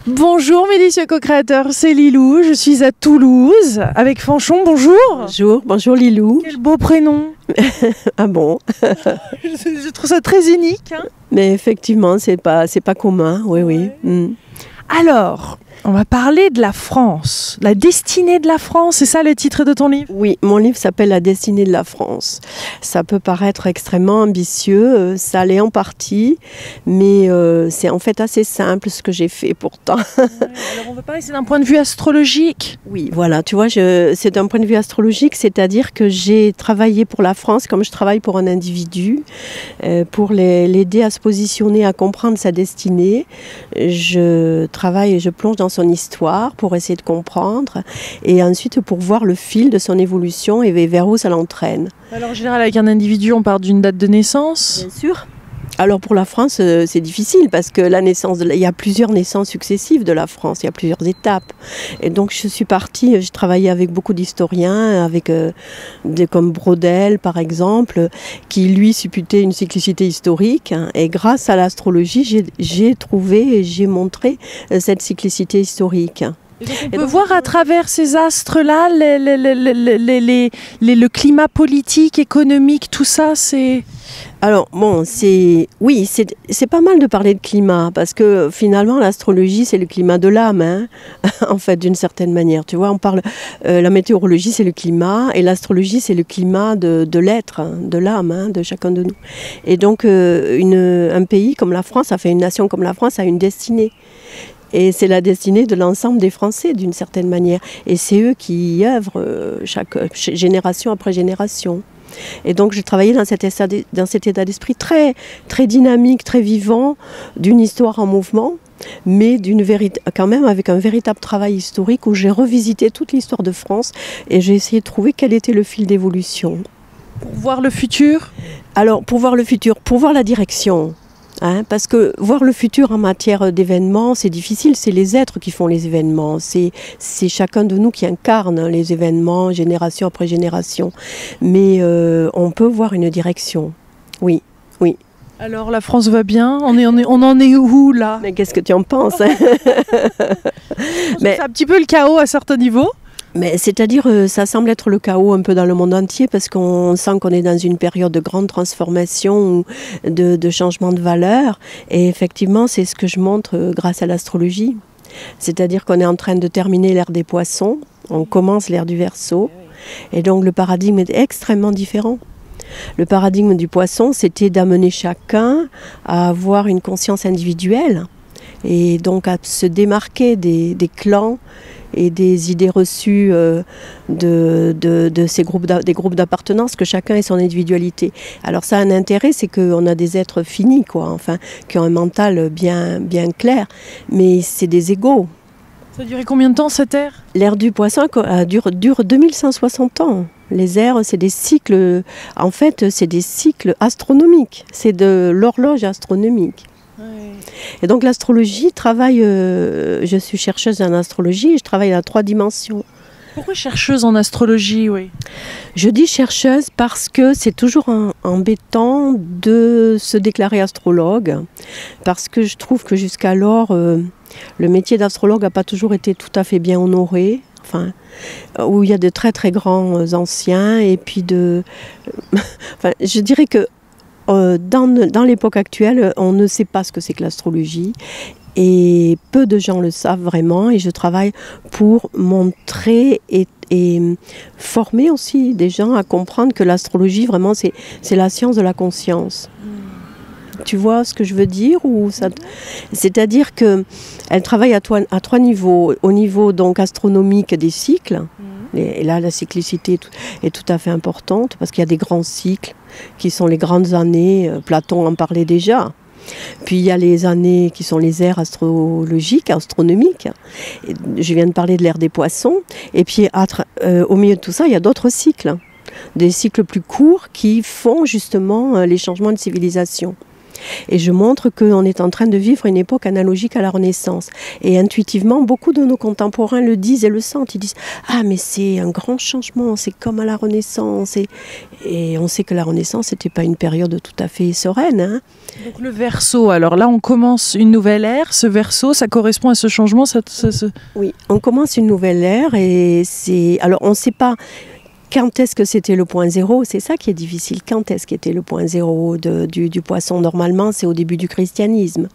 Bonjour mes délicieux co-créateurs, c'est Lilou, je suis à Toulouse avec Fanchon, bonjour. Bonjour Lilou. Quel beau prénom. Ah bon. Je trouve ça très unique. Hein. Mais effectivement, c'est pas commun, oui, Ouais. oui. Mm. Alors, on va parler de la France, la destinée de la France, c'est ça le titre de ton livre? Oui, mon livre s'appelle La destinée de la France. Ça peut paraître extrêmement ambitieux, ça l'est en partie, mais c'est en fait assez simple ce que j'ai fait pourtant. Ouais, alors on va parler, c'est d'un point de vue astrologique. Oui, voilà, tu vois, c'est d'un point de vue astrologique, c'est-à-dire que j'ai travaillé pour la France comme je travaille pour un individu, pour l'aider à se positionner, à comprendre sa destinée. Je travaille et je plonge dans son histoire pour essayer de comprendre et ensuite pour voir le fil de son évolution et vers où ça l'entraîne. Alors en général avec un individu on part d'une date de naissance. Bien sûr. Alors pour la France, c'est difficile parce que il y a plusieurs naissances successives de la France, il y a plusieurs étapes. Et donc je suis partie, j'ai travaillé avec beaucoup d'historiens, avec comme Braudel par exemple, qui lui supputait une cyclicité historique. Hein, et grâce à l'astrologie, j'ai trouvé et j'ai montré cette cyclicité historique. On peut voir à travers ces astres-là le climat politique, économique, tout ça, c'est... Alors bon, c'est pas mal de parler de climat parce que finalement l'astrologie c'est le climat de l'âme, hein, en fait d'une certaine manière. Tu vois, on parle la météorologie c'est le climat et l'astrologie c'est le climat de l'être, hein, de l'âme, hein, de chacun de nous. Et donc un pays comme la France, une nation comme la France a une destinée. Et c'est la destinée de l'ensemble des Français, d'une certaine manière. Et c'est eux qui y œuvrent génération après génération. Et donc j'ai travaillé dans cet état d'esprit très, très dynamique, très vivant, d'une histoire en mouvement, mais quand même avec un véritable travail historique où j'ai revisité toute l'histoire de France et j'ai essayé de trouver quel était le fil d'évolution. Pour voir le futur ? Alors, pour voir le futur, pour voir la direction. Hein, parce que voir le futur en matière d'événements, c'est difficile, c'est les êtres qui font les événements, c'est chacun de nous qui incarne les événements, génération après génération. Mais on peut voir une direction, oui, oui. Alors la France va bien, on en est où là? Mais qu'est-ce que tu en penses, hein? C'est un petit peu le chaos à certains niveaux. Mais c'est-à-dire, ça semble être le chaos un peu dans le monde entier parce qu'on sent qu'on est dans une période de grande transformation, de changement de valeur. Et effectivement, c'est ce que je montre grâce à l'astrologie. C'est-à-dire qu'on est en train de terminer l'ère des poissons, on commence l'ère du Verseau. Et donc le paradigme est extrêmement différent. Le paradigme du poisson, c'était d'amener chacun à avoir une conscience individuelle et donc à se démarquer des clans et des idées reçues des groupes d'appartenance, que chacun ait son individualité. Alors ça a un intérêt, c'est qu'on a des êtres finis, quoi, enfin, qui ont un mental bien clair, mais c'est des égaux. Ça a duré combien de temps cette ère? L'ère du poisson dure 2160 ans. Les ères, c'est des cycles, en fait, c'est des cycles astronomiques, c'est de l'horloge astronomique. Et donc l'astrologie travaille, je suis chercheuse en astrologie et je travaille à 3 dimensions. Pourquoi chercheuse en astrologie, oui? Je dis chercheuse parce que c'est toujours embêtant de se déclarer astrologue, parce que je trouve que jusqu'alors, le métier d'astrologue n'a pas toujours été tout à fait bien honoré. Enfin, où il y a de très très grands anciens et puis enfin, je dirais que dans l'époque actuelle, on ne sait pas ce que c'est que l'astrologie et peu de gens le savent vraiment et je travaille pour montrer et former aussi des gens à comprendre que l'astrologie vraiment c'est la science de la conscience. Tu vois ce que je veux dire C'est-à-dire qu'elle travaille à 3 niveaux. Au niveau donc astronomique des cycles, et là la cyclicité est tout à fait importante parce qu'il y a des grands cycles qui sont les grandes années, Platon en parlait déjà. Puis il y a les années qui sont les ères astrologiques, astronomiques. Et je viens de parler de l'ère des poissons. Et puis au milieu de tout ça, il y a d'autres cycles. Des cycles plus courts qui font justement les changements de civilisation. Et je montre qu'on est en train de vivre une époque analogique à la Renaissance. Et intuitivement, beaucoup de nos contemporains le disent et le sentent. Ils disent « Ah, mais c'est un grand changement, c'est comme à la Renaissance. » Et on sait que la Renaissance n'était pas une période tout à fait sereine. Hein. Donc le Verseau, alors là on commence une nouvelle ère. Ce Verseau, ça correspond à ce changement Oui, on commence une nouvelle ère et c'est... Alors on ne sait pas... Quand est-ce que c'était le point zéro? C'est ça qui est difficile. Quand est-ce qu'était le point zéro du poisson? Normalement, c'est au début du christianisme.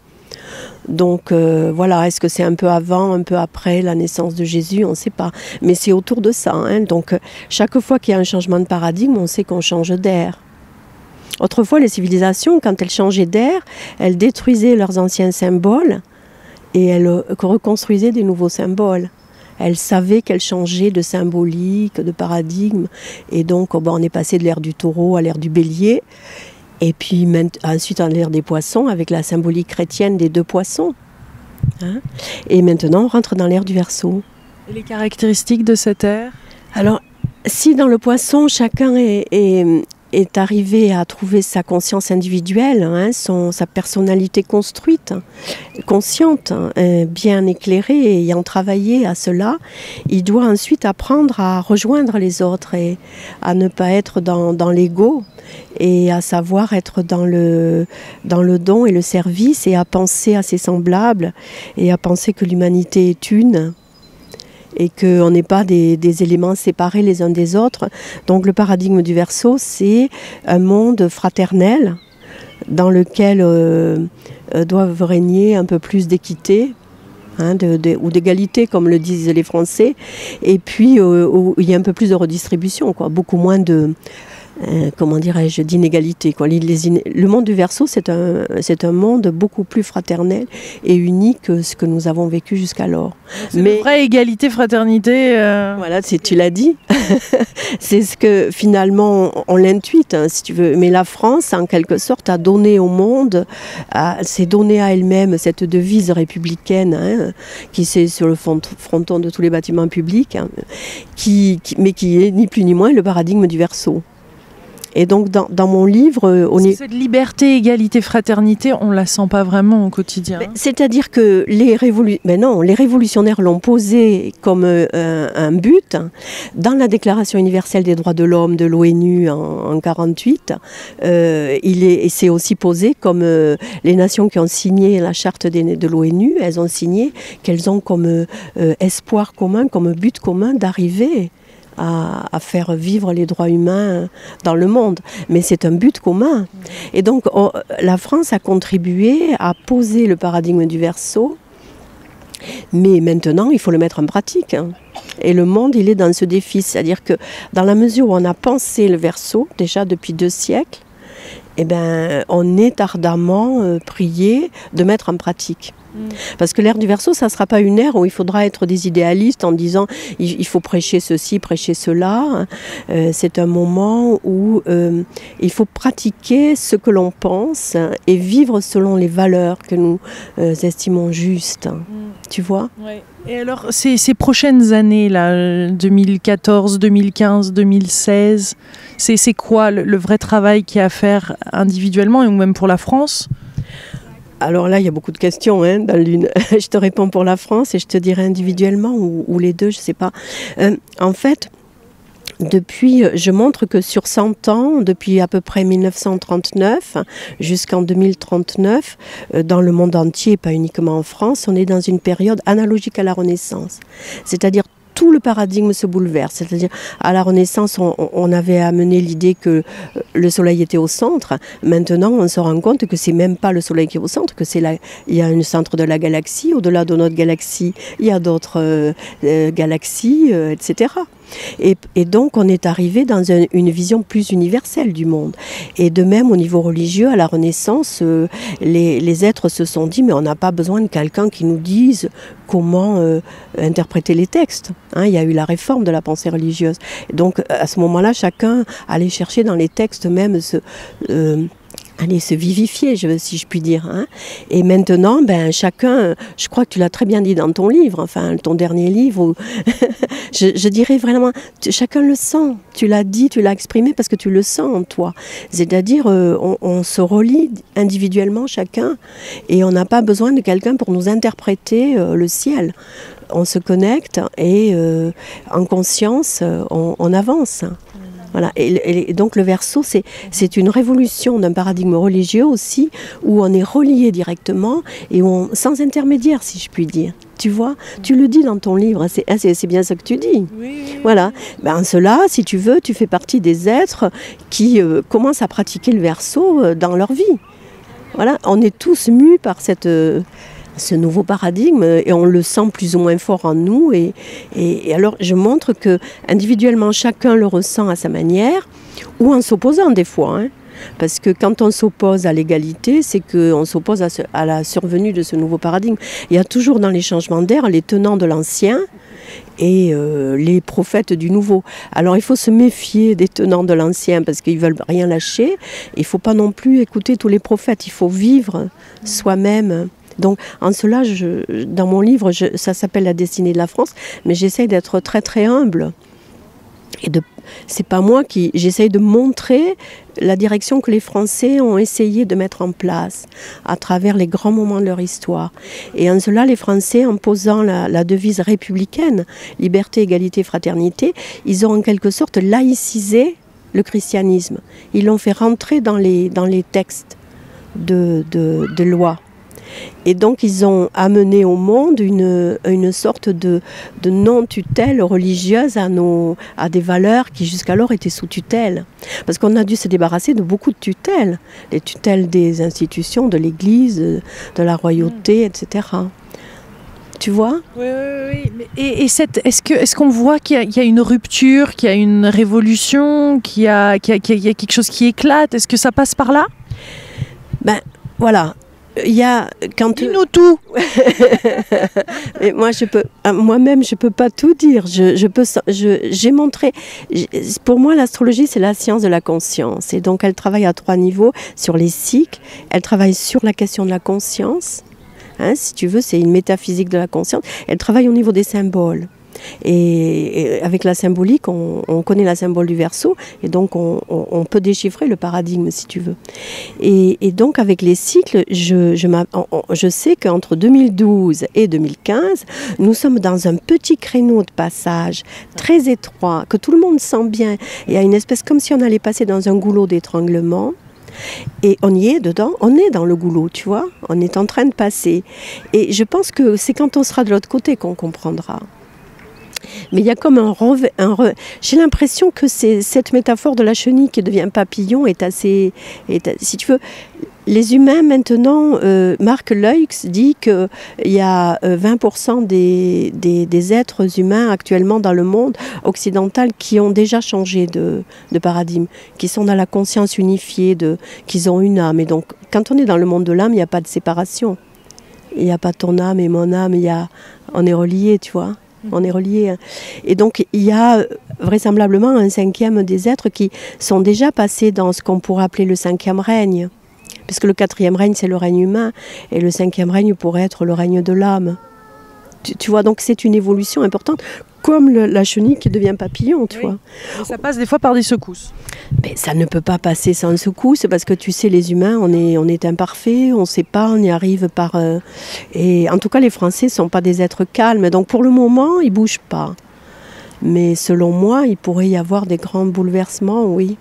Donc voilà, est-ce que c'est un peu avant, un peu après la naissance de Jésus? On ne sait pas. Mais c'est autour de ça. Hein. Donc chaque fois qu'il y a un changement de paradigme, on sait qu'on change d'air. Autrefois, les civilisations, quand elles changeaient d'air, elles détruisaient leurs anciens symboles et elles reconstruisaient des nouveaux symboles. Elle savait qu'elle changeait de symbolique, de paradigme. Et donc, on est passé de l'ère du taureau à l'ère du bélier. Et puis ensuite à l'ère des poissons, avec la symbolique chrétienne des 2 poissons. Hein? Et maintenant, on rentre dans l'ère du Verseau. Et les caractéristiques de cette ère? Alors, si dans le poisson, chacun est arrivé à trouver sa conscience individuelle, hein, sa personnalité construite, consciente, bien éclairée, et ayant travaillé à cela, il doit ensuite apprendre à rejoindre les autres et à ne pas être dans l'ego et à savoir être dans le don et le service et à penser à ses semblables et à penser que l'humanité est une. Et qu'on n'est pas des éléments séparés les uns des autres. Donc le paradigme du Verseau, c'est un monde fraternel dans lequel doivent régner un peu plus d'équité, hein, ou d'égalité, comme le disent les Français, et puis où il y a un peu plus de redistribution, quoi, beaucoup moins de... comment dirais-je, d'inégalité. Le monde du Verseau, c'est un monde beaucoup plus fraternel et uni que ce que nous avons vécu jusqu'alors. C'est une vraie égalité, fraternité. Voilà, tu l'as dit. C'est ce que finalement on l'intuite, hein, si tu veux. Mais la France, en quelque sorte, a donné au monde, s'est donnée à elle-même cette devise républicaine, hein, qui c'est sur le fronton de tous les bâtiments publics, hein, mais qui est ni plus ni moins le paradigme du Verseau. Et donc dans mon livre... Cette liberté, égalité, fraternité, on ne la sent pas vraiment au quotidien. C'est-à-dire que les révolutionnaires l'ont posé comme un but. Dans la Déclaration universelle des droits de l'homme de l'ONU en 1948, c'est aussi posé comme les nations qui ont signé la charte de l'ONU, elles ont signé qu'elles ont comme espoir commun, comme but commun d'arriver à faire vivre les droits humains dans le monde. Mais c'est un but commun. Et donc, la France a contribué à poser le paradigme du Verseau, mais maintenant, il faut le mettre en pratique. Hein. Et le monde, il est dans ce défi. C'est-à-dire que dans la mesure où on a pensé le Verseau, déjà depuis 2 siècles, eh ben, on est ardemment prié de mettre en pratique. Parce que l'ère du Verseau, ça ne sera pas une ère où il faudra être des idéalistes en disant il faut prêcher ceci, prêcher cela. C'est un moment où il faut pratiquer ce que l'on pense et vivre selon les valeurs que nous estimons justes. Tu vois? Ouais. Et alors, ces prochaines années, là, 2014, 2015, 2016, c'est quoi le vrai travail qu'il y a à faire individuellement et même pour la France? Alors là, il y a beaucoup de questions hein, dans l'une. Je te réponds pour la France et je te dirai individuellement ou les deux, je ne sais pas. En fait, je montre que sur 100 ans, depuis à peu près 1939 jusqu'en 2039, dans le monde entier, pas uniquement en France, on est dans une période analogique à la Renaissance. C'est-à-dire tout le paradigme se bouleverse. C'est-à-dire, à la Renaissance, on avait amené l'idée que le Soleil était au centre. Maintenant, on se rend compte que c'est même pas le Soleil qui est au centre, que il y a un centre de la galaxie. Au-delà de notre galaxie, il y a d'autres galaxies, etc. Et donc, on est arrivé dans une vision plus universelle du monde. Et de même, au niveau religieux, à la Renaissance, les êtres se sont dit, mais on n'a pas besoin de quelqu'un qui nous dise comment interpréter les textes. Hein, il y a eu la réforme de la pensée religieuse. Et donc, à ce moment-là, chacun allait chercher dans les textes même allez, se vivifier, si je puis dire. Hein. Et maintenant, ben, chacun, je crois que tu l'as très bien dit dans ton livre, enfin ton dernier livre, où je dirais vraiment, chacun le sent. Tu l'as dit, tu l'as exprimé parce que tu le sens en toi. C'est-à-dire, on se relie individuellement chacun et on n'a pas besoin de quelqu'un pour nous interpréter le ciel. On se connecte et en conscience, on avance. Voilà. Et donc le Verseau, c'est une révolution d'un paradigme religieux aussi, où on est relié directement et sans intermédiaire, si je puis dire. Tu vois, tu le dis dans ton livre, c'est bien ça que tu dis. Oui. Voilà. Ben, cela, si tu veux, tu fais partie des êtres qui commencent à pratiquer le Verseau dans leur vie. Voilà. On est tous mus par ce nouveau paradigme et on le sent plus ou moins fort en nous et alors je montre que individuellement chacun le ressent à sa manière ou en s'opposant des fois hein. Parce que quand on s'oppose à l'égalité, c'est qu'on s'oppose à la survenue de ce nouveau paradigme. Il y a toujours dans les changements d'air les tenants de l'ancien et les prophètes du nouveau. Alors il faut se méfier des tenants de l'ancien parce qu'ils ne veulent rien lâcher. Il ne faut pas non plus écouter tous les prophètes, il faut vivre soi-même. Donc en cela, dans mon livre, ça s'appelle La destinée de la France, mais j'essaye d'être très très humble. Et c'est pas moi j'essaye de montrer la direction que les Français ont essayé de mettre en place à travers les grands moments de leur histoire. Et en cela, les Français, en posant la devise républicaine, liberté, égalité, fraternité, ils ont en quelque sorte laïcisé le christianisme. Ils l'ont fait rentrer dans les textes de loi. Et donc ils ont amené au monde une sorte de non-tutelle religieuse à des valeurs qui jusqu'alors étaient sous tutelle. Parce qu'on a dû se débarrasser de beaucoup de tutelles. Les tutelles des institutions, de l'Église, de la royauté, etc. Tu vois ? Oui, oui, oui. Et est-ce qu'on voit qu'il y a une rupture, qu'il y a une révolution, qu'il y a quelque chose qui éclate ? Est-ce que ça passe par là ? Ben, voilà. Dis-nous tout. Mais moi-même, je peux pas tout dire. J'ai montré. Pour moi, l'astrologie, c'est la science de la conscience. Et donc, elle travaille à 3 niveaux sur les cycles. Elle travaille sur la question de la conscience. Hein, si tu veux, c'est une métaphysique de la conscience. Elle travaille au niveau des symboles. Et avec la symbolique, on connaît la symbole du Verseau et donc on peut déchiffrer le paradigme si tu veux. Et donc avec les cycles, je sais qu'entre 2012 et 2015, nous sommes dans un petit créneau de passage très étroit, que tout le monde sent bien. Il y a une espèce comme si on allait passer dans un goulot d'étranglement. Et on y est dedans, on est dans le goulot, tu vois, on est en train de passer. Et je pense que c'est quand on sera de l'autre côté qu'on comprendra. Mais il y a comme j'ai l'impression que cette métaphore de la chenille qui devient papillon si tu veux, les humains maintenant, Marc Leux dit qu'il y a 20% des êtres humains actuellement dans le monde occidental qui ont déjà changé de paradigme, qui sont dans la conscience unifiée, qu'ils ont une âme. Et donc, quand on est dans le monde de l'âme, il n'y a pas de séparation. Il n'y a pas ton âme et mon âme, on est reliés, tu vois. On est reliés. Et donc, il y a vraisemblablement un 5e des êtres qui sont déjà passés dans ce qu'on pourrait appeler le 5e règne. Puisque le 4e règne, c'est le règne humain. Et le 5e règne pourrait être le règne de l'âme. Tu vois, donc c'est une évolution importante. Comme la chenille qui devient papillon, tu vois. Et ça passe des fois par des secousses. Mais ça ne peut pas passer sans secousse, parce que tu sais, les humains, on est imparfaits, on ne sait pas, on y arrive par... Et en tout cas, les Français ne sont pas des êtres calmes, donc pour le moment, ils ne bougent pas. Mais selon moi, il pourrait y avoir des grands bouleversements, oui.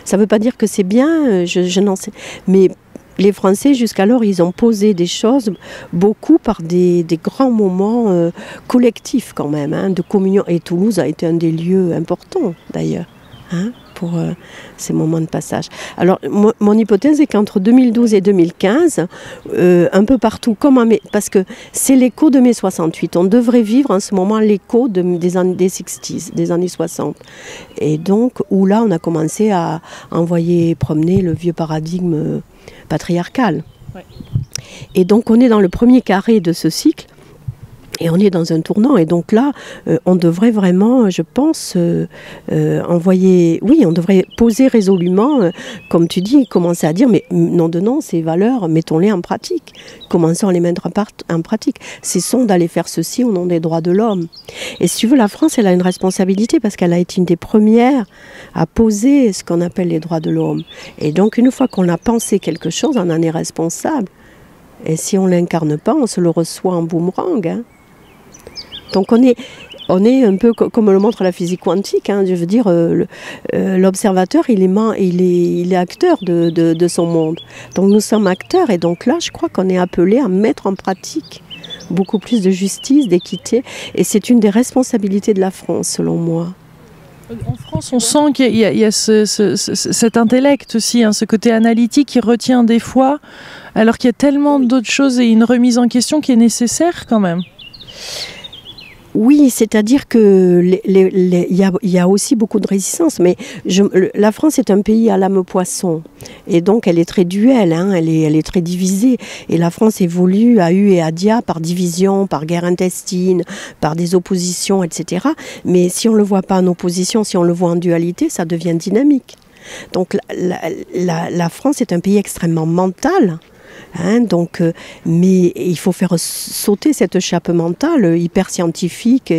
Ça ne veut pas dire que c'est bien, je n'en sais... Mais les Français, jusqu'alors, ils ont posé des choses, beaucoup par des grands moments collectifs quand même, hein, de communion. Et Toulouse a été un des lieux importants, d'ailleurs, hein, pour ces moments de passage. Alors, mon hypothèse est qu'entre 2012 et 2015, un peu partout, parce que c'est l'écho de mai 68, on devrait vivre en ce moment l'écho des années 60s, des années 60. Et donc, où là, on a commencé à envoyer promener le vieux paradigme patriarcal. Ouais. Et donc, on est dans le premier carré de ce cycle. Et on est dans un tournant. Et donc là, on devrait vraiment, je pense, envoyer... Oui, on devrait poser résolument, comme tu dis, commencer à dire, mais non de non, ces valeurs, mettons-les en pratique. Commençons à les mettre en pratique. Cessons d'aller faire ceci au nom des droits de l'homme. Et si tu veux, la France, elle a une responsabilité parce qu'elle a été une des premières à poser ce qu'on appelle les droits de l'homme. Et donc, une fois qu'on a pensé quelque chose, on en est responsable. Et si on ne l'incarne pas, on se le reçoit en boomerang, hein. Donc on est un peu comme le montre la physique quantique, hein, je veux dire, l'observateur il est acteur de son monde. Donc nous sommes acteurs et donc là je crois qu'on est appelé à mettre en pratique beaucoup plus de justice, d'équité et c'est une des responsabilités de la France selon moi. En France, on sent qu'il y a cet intellect aussi, hein, ce côté analytique qui retient des fois, alors qu'il y a tellement d'autres choses et une remise en question qui est nécessaire quand même. Oui, c'est-à-dire que il y a aussi beaucoup de résistance, mais la France est un pays à l'âme poisson, et donc elle est très duelle, hein, elle est très divisée, et la France évolue à U et à dia par division, par guerre intestine, par des oppositions, etc. Mais si on ne le voit pas en opposition, si on le voit en dualité, ça devient dynamique. Donc la France est un pays extrêmement mental. Hein, donc, mais il faut faire sauter cette chape mentale hyper scientifique.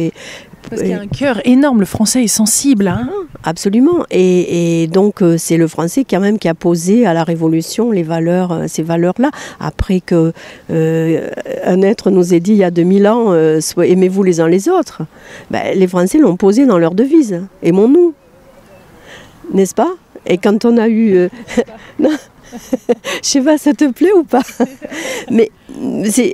Parce qu'il y a un cœur énorme, le français est sensible. Hein. Absolument. Et donc c'est le français quand même qui a posé à la Révolution les valeurs, ces valeurs-là. Après que un être nous ait dit il y a 2000 ans, aimez-vous les uns les autres. Ben, les Français l'ont posé dans leur devise. Aimons-nous. N'est-ce pas? Et quand on a eu... non. Je sais pas, ça te plaît ou pas? Mais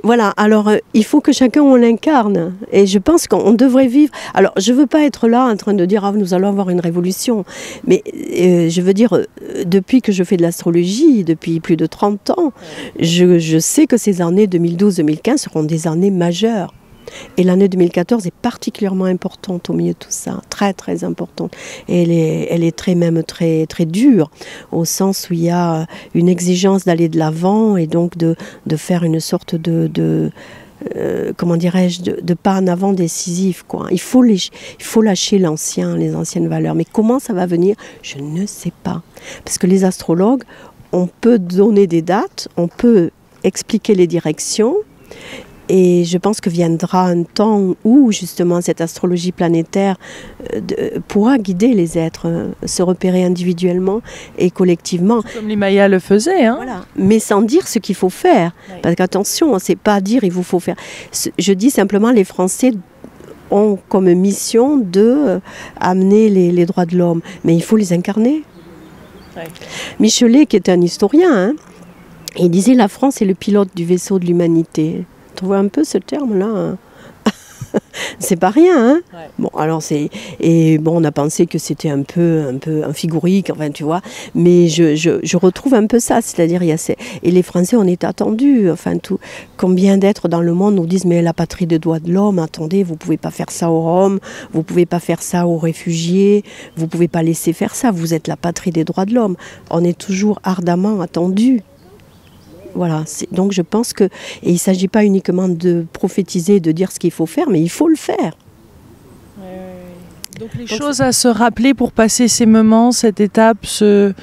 voilà, alors il faut que chacun on l'incarne. Et je pense qu'on devrait vivre... Alors, je veux pas être là en train de dire « Ah, nous allons avoir une révolution ». Mais je veux dire, depuis que je fais de l'astrologie, depuis plus de 30 ans, je sais que ces années 2012-2015 seront des années majeures. Et l'année 2014 est particulièrement importante au milieu de tout ça, très très importante. Et elle est très dure, au sens où il y a une exigence d'aller de l'avant et donc de faire une sorte comment dirais-je, de pas en avant décisif, quoi. Il faut lâcher les anciennes valeurs. Mais comment ça va venir? Je ne sais pas. Parce que les astrologues, on peut donner des dates, on peut expliquer les directions. Et je pense que viendra un temps où justement cette astrologie planétaire pourra guider les êtres, se repérer individuellement et collectivement. Comme les Mayas le faisaient. Hein. Voilà. Mais sans dire ce qu'il faut faire. Oui. Parce qu'attention, c'est pas dire il vous faut faire. Je dis simplement les Français ont comme mission de amener les droits de l'homme. Mais il faut les incarner. Oui. Michelet, qui est un historien, hein, il disait la France est le pilote du vaisseau de l'humanité. Tu vois un peu ce terme-là, hein. C'est pas rien, hein. Ouais. Bon, alors on a pensé que c'était un peu figurique, enfin tu vois, mais je retrouve un peu ça, c'est-à-dire et les Français on est attendus, enfin combien d'êtres dans le monde nous disent mais la patrie des droits de l'homme, attendez, vous pouvez pas faire ça aux Roms, vous pouvez pas faire ça aux réfugiés, vous pouvez pas laisser faire ça, vous êtes la patrie des droits de l'homme. On est toujours ardemment attendus. Voilà, donc je pense que, et il ne s'agit pas uniquement de prophétiser, de dire ce qu'il faut faire, mais il faut le faire. Donc les choses à se rappeler pour passer ces moments, cette étape, il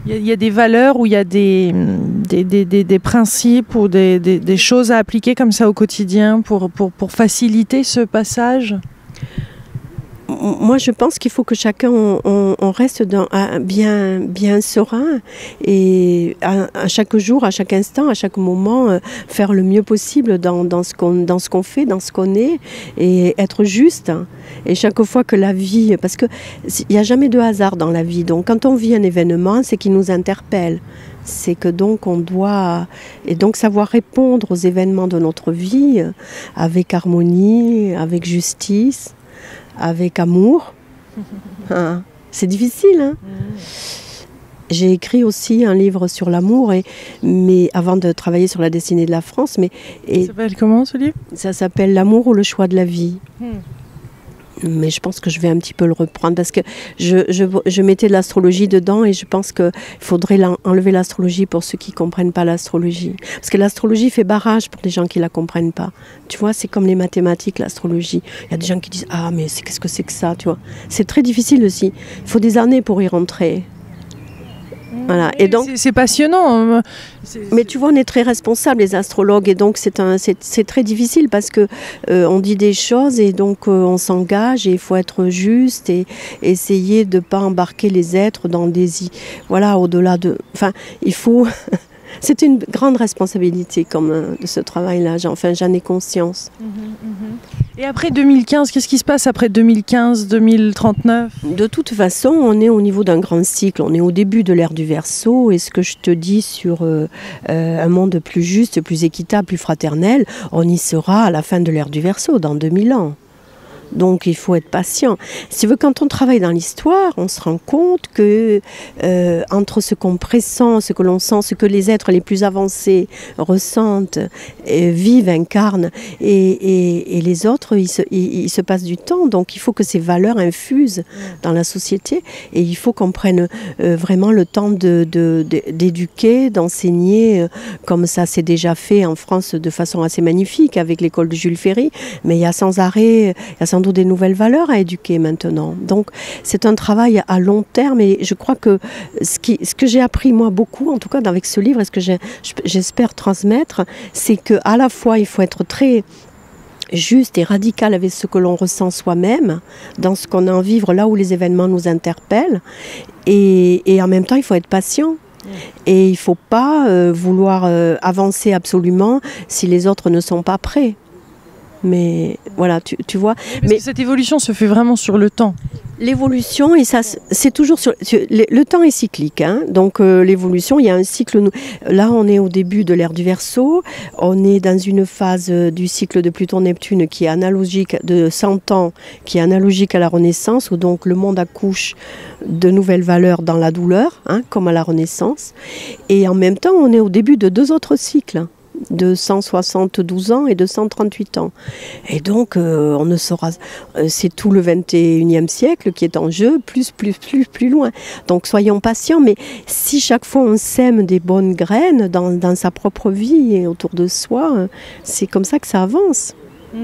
y a des valeurs ou il y a des principes ou des choses à appliquer comme ça au quotidien pour faciliter ce passage. Moi, je pense qu'il faut que chacun on reste bien serein et à chaque jour, à chaque instant, à chaque moment, faire le mieux possible dans ce qu'on fait, dans ce qu'on est et être juste. Et chaque fois que la vie, parce qu'il n'y a jamais de hasard dans la vie, donc quand on vit un événement, c'est qu'il nous interpelle. C'est que donc on doit et donc savoir répondre aux événements de notre vie avec harmonie, avec justice. Avec amour. C'est difficile, hein. J'ai écrit aussi un livre sur l'amour, mais avant de travailler sur la destinée de la France. Ça s'appelle comment ce livre? Ça s'appelle L'amour ou le choix de la vie. Mais je pense que je vais un petit peu le reprendre parce que je mettais de l'astrologie dedans et je pense qu'il faudrait enlever l'astrologie pour ceux qui ne comprennent pas l'astrologie. Parce que l'astrologie fait barrage pour des gens qui ne la comprennent pas. Tu vois, c'est comme les mathématiques, l'astrologie. Il y a des gens qui disent « Ah, mais qu'est-ce que c'est que ça ?» Tu vois, c'est très difficile aussi. Il faut des années pour y rentrer. Voilà. Et donc, c'est passionnant. Mais tu vois, on est très responsables, les astrologues, et donc c'est très difficile parce que on dit des choses et donc on s'engage et il faut être juste et essayer de ne pas embarquer les êtres dans des... Voilà, au-delà de... Enfin, il faut... C'est une grande responsabilité de ce travail-là, j'en ai conscience. Et après 2015, qu'est-ce qui se passe après 2015, 2039 ? De toute façon, on est au niveau d'un grand cycle, on est au début de l'ère du Verseau, et ce que je te dis sur un monde plus juste, plus équitable, plus fraternel, on y sera à la fin de l'ère du Verseau, dans 2000 ans. Donc il faut être patient. Si tu veux, quand on travaille dans l'histoire, on se rend compte que entre ce qu'on pressent, ce que l'on sent, ce que les êtres les plus avancés ressentent, vivent, incarnent, et les autres, il se passe du temps. Donc il faut que ces valeurs infusent dans la société, et il faut qu'on prenne vraiment le temps d'éduquer, d'enseigner, comme ça s'est déjà fait en France de façon assez magnifique avec l'école de Jules Ferry, mais il y a sans arrêt, il y a sans des nouvelles valeurs à éduquer maintenant. Donc c'est un travail à long terme, et je crois que ce que j'ai appris moi beaucoup, en tout cas avec ce livre, et ce que j'espère transmettre, c'est qu'à la fois il faut être très juste et radical avec ce que l'on ressent soi-même, dans ce qu'on a envie de vivre, là où les événements nous interpellent, et en même temps il faut être patient. Et il ne faut pas vouloir avancer absolument si les autres ne sont pas prêts. Mais voilà, tu vois. Mais cette évolution se fait vraiment sur le temps. L'évolution, et ça, c'est toujours le temps est cyclique, hein. Donc l'évolution, il y a un cycle. Là, on est au début de l'ère du Verseau. On est dans une phase du cycle de Pluton-Neptune qui est analogique, de 100 ans, qui est analogique à la Renaissance, où donc le monde accouche de nouvelles valeurs dans la douleur, hein, comme à la Renaissance. Et en même temps, on est au début de 2 autres cycles, de 172 ans et de 138 ans. Et donc, on ne saura... c'est tout le 21e siècle qui est en jeu, plus loin. Donc, soyons patients, mais si chaque fois on sème des bonnes graines dans sa propre vie et autour de soi, c'est comme ça que ça avance.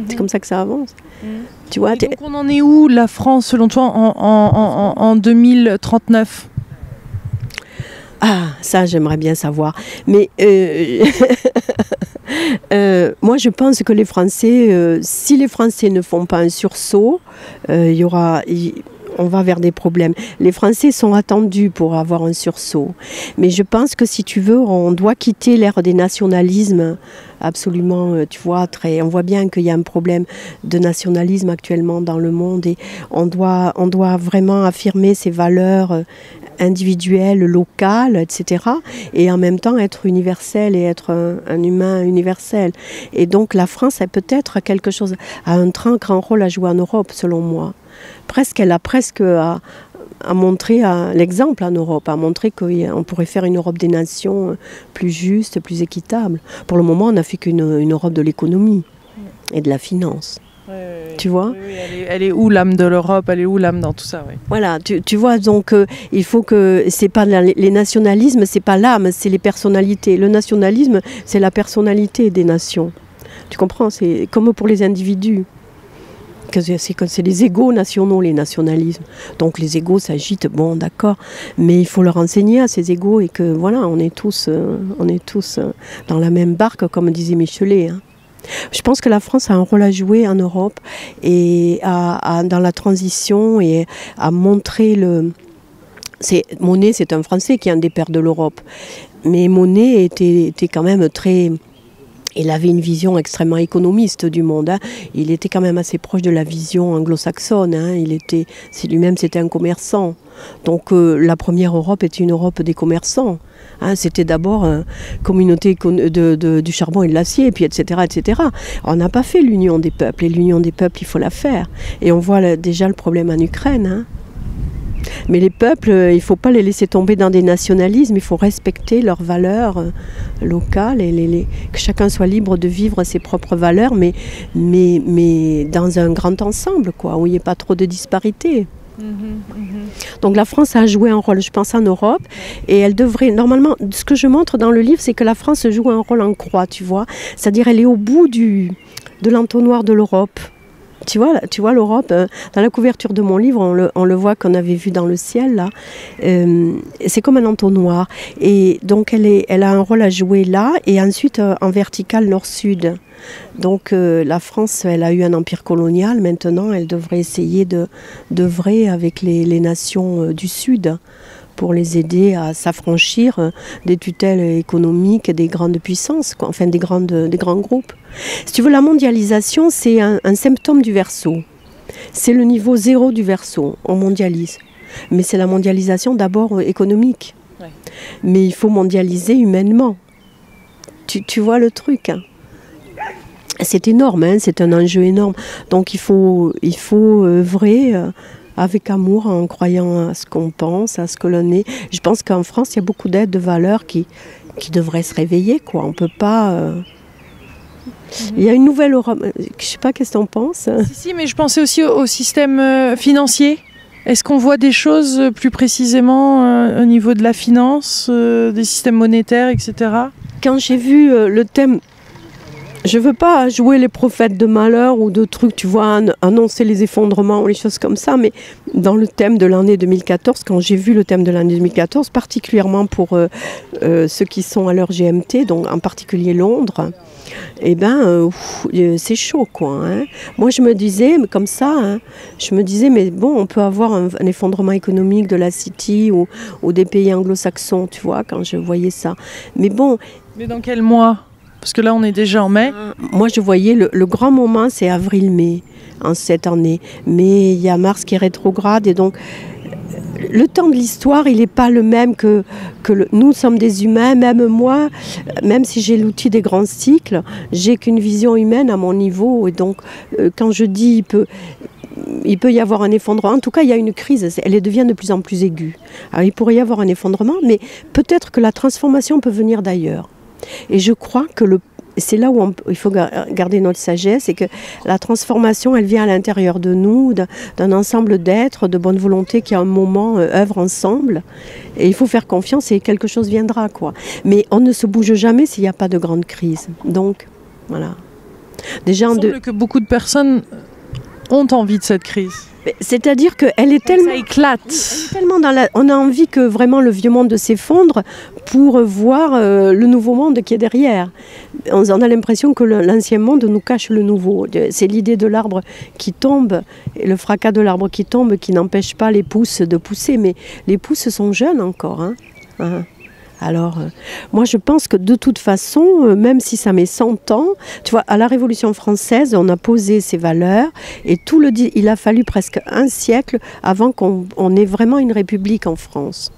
C'est comme ça que ça avance. Tu vois, donc, on en est où, la France, selon toi, en 2039 ? Ah, ça, j'aimerais bien savoir. Mais moi, je pense que les Français, si les Français ne font pas un sursaut, on va vers des problèmes. Les Français sont attendus pour avoir un sursaut. Mais je pense que, si tu veux, on doit quitter l'ère des nationalismes. Absolument, tu vois, on voit bien qu'il y a un problème de nationalisme actuellement dans le monde, et on doit vraiment affirmer ces valeurs individuelles, locales, etc. Et en même temps être universel et être un humain universel. Et donc la France a peut-être quelque chose, a un très grand rôle à jouer en Europe, selon moi. Elle a presque à montrer l'exemple en Europe, à montrer qu'on pourrait faire une Europe des nations plus juste, plus équitable. Pour le moment, on n'a fait qu'une Europe de l'économie et de la finance. Tu vois, elle est où l'âme de l'Europe, elle est où l'âme dans tout ça, Voilà, tu vois, donc il faut que c'est pas les nationalismes, c'est pas l'âme, c'est les personnalités. Le nationalisme, c'est la personnalité des nations. Tu comprends, c'est comme pour les individus. C'est les égos nationaux, les nationalismes. Donc les égos s'agitent, bon d'accord, mais il faut leur enseigner à ces égos, et que voilà, on est tous dans la même barque, comme disait Michelet, hein. Je pense que la France a un rôle à jouer en Europe, et dans la transition, et à montrer Monet, c'est un Français qui est un des pères de l'Europe, mais Monet était quand même très... Il avait une vision extrêmement économiste du monde, hein. Il était quand même assez proche de la vision anglo-saxonne, hein. Lui-même, c'était un commerçant. Donc la première Europe était une Europe des commerçants, hein. C'était d'abord une communauté du charbon et de l'acier, et puis etc., etc. On n'a pas fait l'union des peuples, et l'union des peuples, il faut la faire. Et on voit déjà le problème en Ukraine, hein. Mais les peuples, il ne faut pas les laisser tomber dans des nationalismes, il faut respecter leurs valeurs locales, et que chacun soit libre de vivre ses propres valeurs, mais dans un grand ensemble, quoi, où il n'y ait pas trop de disparités. Donc la France a joué un rôle, je pense, en Europe, et elle devrait, normalement, ce que je montre dans le livre, c'est que la France joue un rôle en croix, tu vois, c'est-à-dire elle est au bout de l'entonnoir de l'Europe. Tu vois l'Europe, dans la couverture de mon livre, on le voit qu'on avait vu dans le ciel, là. C'est comme un entonnoir. Et donc, elle a un rôle à jouer là, et ensuite en vertical nord-sud. Donc, la France, elle a eu un empire colonial. Maintenant, elle devrait essayer d'œuvrer avec les nations du Sud pour les aider à s'affranchir des tutelles économiques des grandes puissances, quoi, enfin des grands groupes. Si tu veux, la mondialisation, c'est un symptôme du Verseau. C'est le niveau zéro du Verseau, on mondialise. Mais c'est la mondialisation d'abord économique. Ouais. Mais il faut mondialiser humainement. Tu vois le truc, hein. C'est énorme, hein, c'est un enjeu énorme. Donc il faut œuvrer avec amour, en croyant à ce qu'on pense, à ce que l'on est. Je pense qu'en France, il y a beaucoup d'aides de valeurs qui devraient se réveiller, quoi. On ne peut pas... Il y a une nouvelle Europe. Je ne sais pas, qu'est-ce que tu en penses? Si, mais je pensais aussi au système financier. Est-ce qu'on voit des choses plus précisément au niveau de la finance, des systèmes monétaires, etc.? Quand j'ai vu le thème... Je ne veux pas jouer les prophètes de malheur ou de trucs, tu vois, annoncer les effondrements ou les choses comme ça, mais dans le thème de l'année 2014, quand j'ai vu le thème de l'année 2014, particulièrement pour ceux qui sont à leur GMT, donc en particulier Londres, eh ben, c'est chaud, quoi. Hein. Moi, je me disais, comme ça, hein, mais bon, on peut avoir un effondrement économique de la City ou des pays anglo-saxons, tu vois, quand je voyais ça. Mais bon... Mais dans quel mois ? Parce que là, on est déjà en mai. Moi, je voyais le grand moment, c'est avril-mai, en cette année. Mais il y a Mars qui est rétrograde, et donc le temps de l'histoire, il n'est pas le même que nous sommes des humains. Même moi, même si j'ai l'outil des grands cycles, j'ai qu'une vision humaine à mon niveau. Et donc, quand je dis il peut y avoir un effondrement. En tout cas, il y a une crise. Elle devient de plus en plus aiguë. Alors, il pourrait y avoir un effondrement, mais peut-être que la transformation peut venir d'ailleurs. Et je crois que c'est là où il faut garder notre sagesse, c'est que la transformation, elle vient à l'intérieur de nous, d'un ensemble d'êtres, de bonne volonté qui à un moment œuvrent ensemble. Et il faut faire confiance et quelque chose viendra, quoi. Mais on ne se bouge jamais s'il n'y a pas de grande crise. Donc, voilà. Déjà, il semble que beaucoup de personnes ont envie de cette crise. C'est-à-dire qu'elle est tellement... Ça éclate. Elle est tellement on a envie que vraiment le vieux monde s'effondre pour voir le nouveau monde qui est derrière. On a l'impression que l'ancien monde nous cache le nouveau. C'est l'idée de l'arbre qui tombe, et le fracas de l'arbre qui tombe, qui n'empêche pas les pousses de pousser. Mais les pousses sont jeunes encore, hein. Alors, moi je pense que de toute façon, même si ça met 100 ans, tu vois, à la Révolution française, on a posé ses valeurs et il a fallu presque un siècle avant qu'on ait vraiment une république en France.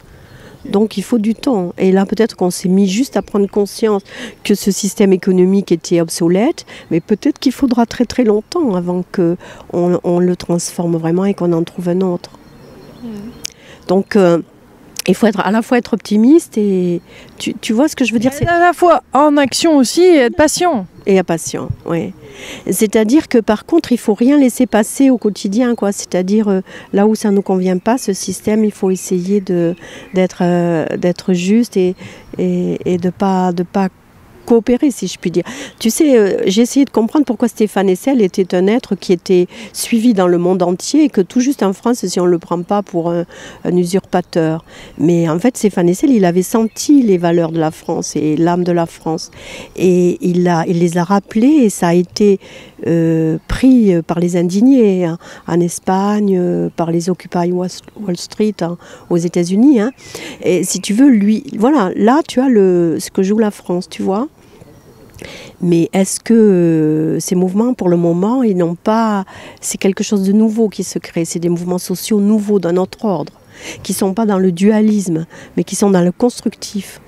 Donc il faut du temps. Et là peut-être qu'on s'est mis juste à prendre conscience que ce système économique était obsolète, mais peut-être qu'il faudra très très longtemps avant qu'on le transforme vraiment et qu'on en trouve un autre. Donc... il faut à la fois être optimiste et... Tu vois ce que je veux dire, c'est à la fois en action aussi et être patient. Et être patient, oui. C'est-à-dire que par contre, il ne faut rien laisser passer au quotidien, quoi. C'est-à-dire là où ça ne nous convient pas, ce système, il faut essayer d'être juste et de pas coopérer, si je puis dire. Tu sais, j'ai essayé de comprendre pourquoi Stéphane Hessel était un être qui était suivi dans le monde entier et que tout juste en France, si on ne le prend pas pour un usurpateur. Mais en fait, Stéphane Hessel, il avait senti les valeurs de la France et l'âme de la France. Et il les a rappelées et ça a été pris par les indignés en Espagne, par les Occupy Wall Street aux États-Unis. Hein. Et si tu veux, lui, voilà, là, tu as ce que joue la France, tu vois. Mais est-ce que ces mouvements, pour le moment, ils n'ont pas... C'est quelque chose de nouveau qui se crée. C'est des mouvements sociaux nouveaux d'un autre ordre, qui ne sont pas dans le dualisme, mais qui sont dans le constructif.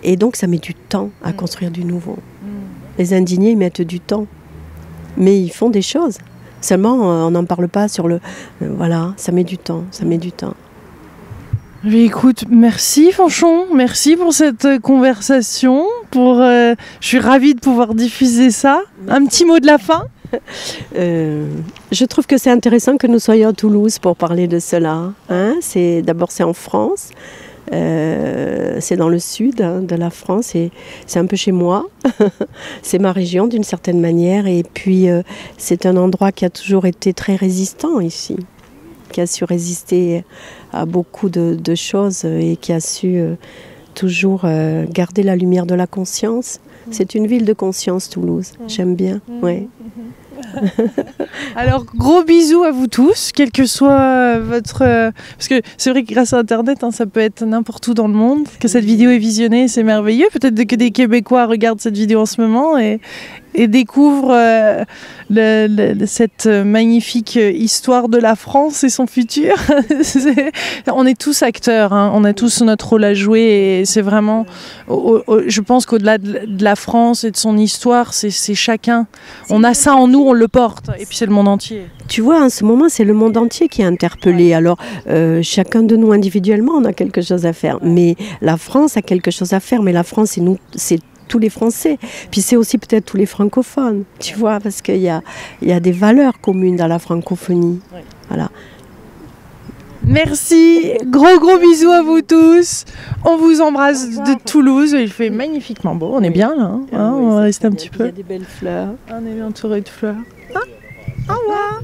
Et donc, ça met du temps à construire du nouveau. Les indignés, ils mettent du temps. Mais ils font des choses. Seulement, on n'en parle pas sur le... voilà, ça met du temps, ça met du temps. Mais écoute, merci Fanchon, merci pour cette conversation. Je suis ravie de pouvoir diffuser ça. Un petit mot de la fin? Je trouve que c'est intéressant que nous soyons à Toulouse pour parler de cela. Hein. D'abord, c'est en France. C'est dans le sud de la France et c'est un peu chez moi. C'est ma région d'une certaine manière. Et puis, c'est un endroit qui a toujours été très résistant ici, qui a su résister à beaucoup de choses et qui a su toujours garder la lumière de la conscience. C'est une ville de conscience, Toulouse. J'aime bien. Ouais. Alors, gros bisous à vous tous, quel que soit votre... Parce que c'est vrai que grâce à Internet, ça peut être n'importe où dans le monde, que cette vidéo est visionnée, c'est merveilleux. Peut-être que des Québécois regardent cette vidéo en ce moment et découvrent cette magnifique histoire de la France et son futur. On est tous acteurs, on a tous notre rôle à jouer et c'est vraiment... je pense qu'au-delà de la France et de son histoire, c'est chacun. On a ça en nous, on le porte et puis c'est le monde entier. Tu vois, en ce moment, c'est le monde entier qui est interpellé. Ouais. Alors, chacun de nous individuellement, on a quelque chose à faire. Mais la France a quelque chose à faire. Mais la France, c'est tous les Français. Puis c'est aussi peut-être tous les francophones, tu vois, parce qu'il y a des valeurs communes dans la francophonie. Oui. Voilà. Merci, gros bisous à vous tous. On vous embrasse de Toulouse. Il fait magnifiquement beau. On est bien là. Oui, on va rester un petit peu. Il y a des belles fleurs. On est entouré de fleurs. Au revoir.